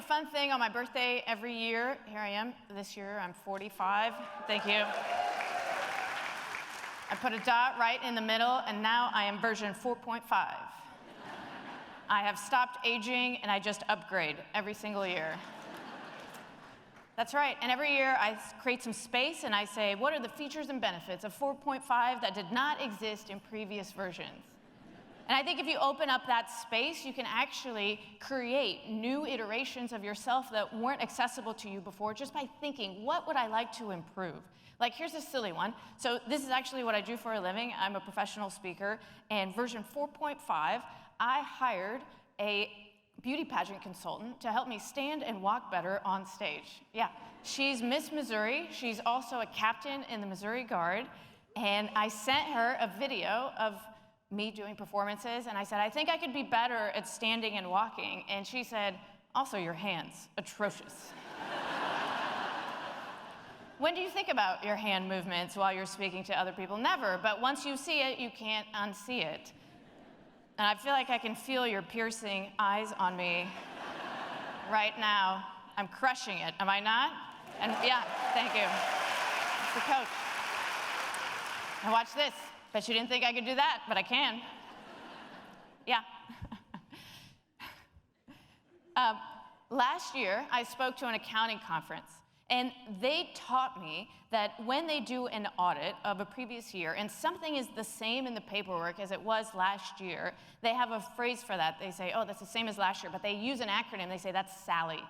a fun thing on my birthday every year. Here I am. This year, I'm 45. Thank you. I put a dot right in the middle, and now I am version 4.5. I have stopped aging, and I just upgrade every single year. That's right, and every year I create some space, and I say, what are the features and benefits of 4.5 that did not exist in previous versions? And I think if you open up that space, you can actually create new iterations of yourself that weren't accessible to you before just by thinking, what would I like to improve? Like, here's a silly one. So this is actually what I do for a living. I'm a professional speaker, and version 4.5, I hired a beauty pageant consultant to help me stand and walk better on stage. Yeah, she's Miss Missouri. She's also a captain in the Missouri Guard, and I sent her a video of me doing performances, and I said, I think I could be better at standing and walking. And she said, also your hands, atrocious. When do you think about your hand movements while you're speaking to other people? Never, but once you see it, you can't unsee it. And I feel like I can feel your piercing eyes on me right now. I'm crushing it, am I not? And yeah, thank you. It's the coach. Now watch this. Bet you didn't think I could do that, but I can. Yeah. Last year, I spoke to an accounting conference, and they taught me that when they do an audit of a previous year, and something is the same in the paperwork as it was last year, they have a phrase for that. They say, oh, that's the same as last year, but they use an acronym. They say, that's Sally,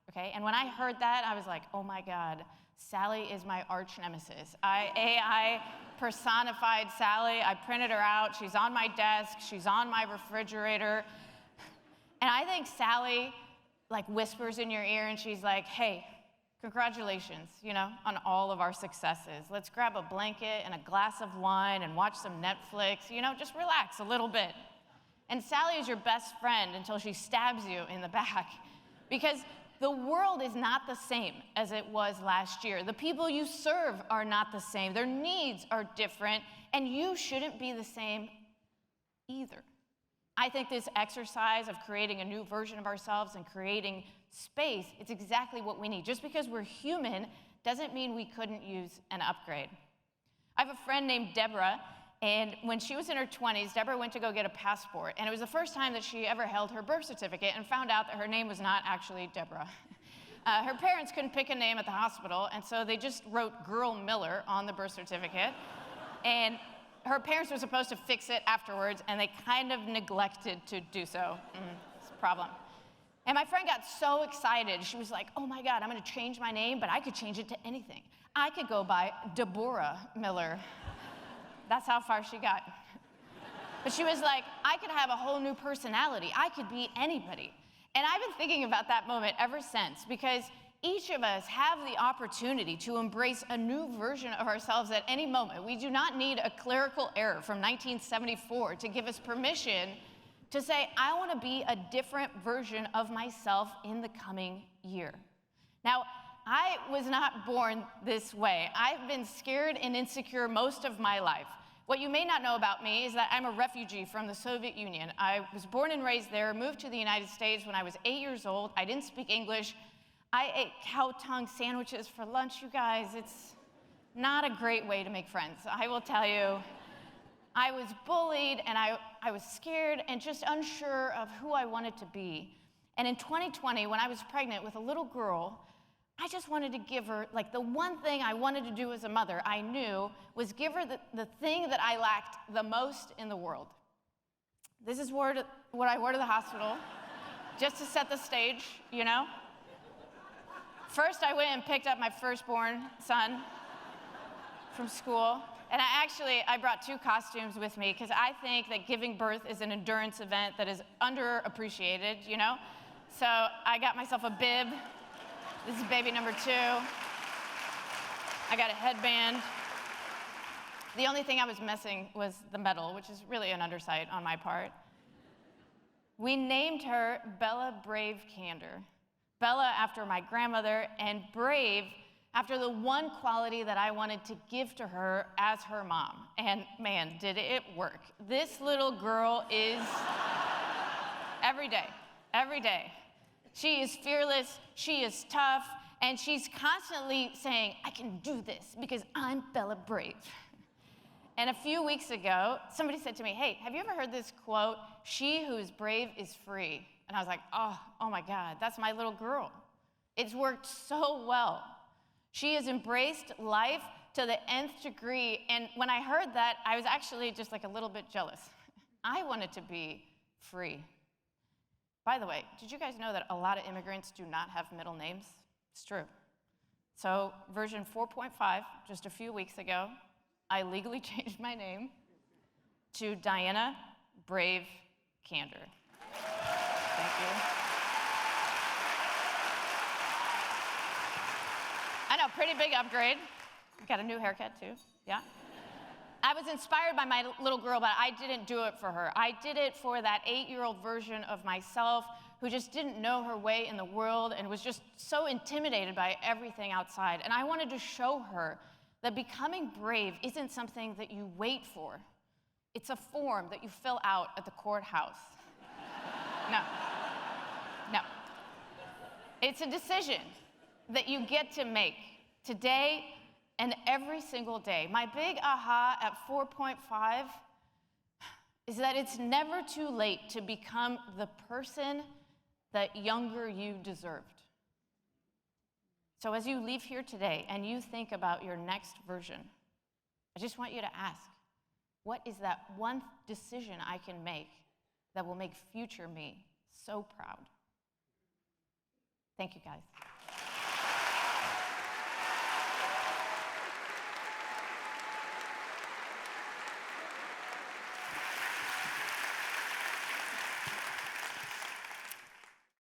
okay? And when I heard that, I was like, oh my God, Sally is my arch nemesis. I personified Sally. I printed her out. She's on my desk. She's on my refrigerator. And I think Sally like whispers in your ear and she's like, hey, congratulations, you know, on all of our successes. Let's grab a blanket and a glass of wine and watch some Netflix. You know, just relax a little bit. And Sally is your best friend until she stabs you in the back. Because the world is not the same as it was last year. The people you serve are not the same. Their needs are different, and you shouldn't be the same either. I think this exercise of creating a new version of ourselves and creating space, it's exactly what we need. Just because we're human doesn't mean we couldn't use an upgrade. I have a friend named Deborah, and when she was in her 20s, Deborah went to go get a passport, and it was the first time that she ever held her birth certificate and found out that her name was not actually Deborah. Her parents couldn't pick a name at the hospital, and so they just wrote Girl Miller on the birth certificate, and her parents were supposed to fix it afterwards, and they kind of neglected to do so. It's a problem. And my friend got so excited. She was like, oh my God, I'm gonna change my name, but I could change it to anything. I could go by Deborah Miller. That's how far she got. But she was like, I could have a whole new personality. I could be anybody. And I've been thinking about that moment ever since, because each of us have the opportunity to embrace a new version of ourselves at any moment. We do not need a clerical error from 1974 to give us permission to say, I want to be a different version of myself in the coming year. Now, I was not born this way. I've been scared and insecure most of my life. What you may not know about me is that I'm a refugee from the Soviet Union. I was born and raised there, moved to the United States when I was 8 years old. I didn't speak English. I ate cow tongue sandwiches for lunch, you guys. It's not a great way to make friends, I will tell you. I was bullied, and I was scared and just unsure of who I wanted to be. And in 2020, when I was pregnant with a little girl, I just wanted to give her, like, the one thing I wanted to do as a mother, I knew, was give her the thing that I lacked the most in the world. This is what I wore to the hospital, just to set the stage, you know? First, I went and picked up my firstborn son from school. And I brought 2 costumes with me, because I think that giving birth is an endurance event that is underappreciated, you know? So I got myself a bib. This is baby number 2. I got a headband. The only thing I was missing was the medal, which is really an undersight on my part. We named her Bella Brave Kander. Bella after my grandmother, and Brave after the one quality that I wanted to give to her as her mom. And man, did it work. This little girl is every day. She is fearless, she is tough, and she's constantly saying, I can do this because I'm Bella Brave. And a few weeks ago, somebody said to me, hey, have you ever heard this quote, she who is brave is free? And I was like, oh my God, that's my little girl. It's worked so well. She has embraced life to the nth degree, and when I heard that, I was actually just like a little bit jealous. I wanted to be free. By the way, did you guys know that a lot of immigrants do not have middle names? It's true. So version 4.5, just a few weeks ago, I legally changed my name to Diana Brave Kander. Thank you. I know, pretty big upgrade. Got a new haircut too, yeah. I was inspired by my little girl, but I didn't do it for her. I did it for that 8-year-old version of myself who just didn't know her way in the world and was just so intimidated by everything outside. And I wanted to show her that becoming brave isn't something that you wait for. It's a form that you fill out at the courthouse. No. It's a decision that you get to make today and every single day. My big aha at 4.5 is that it's never too late to become the person that younger you deserved. So as you leave here today and you think about your next version, I just want you to ask, what is that one decision I can make that will make future me so proud? Thank you, guys.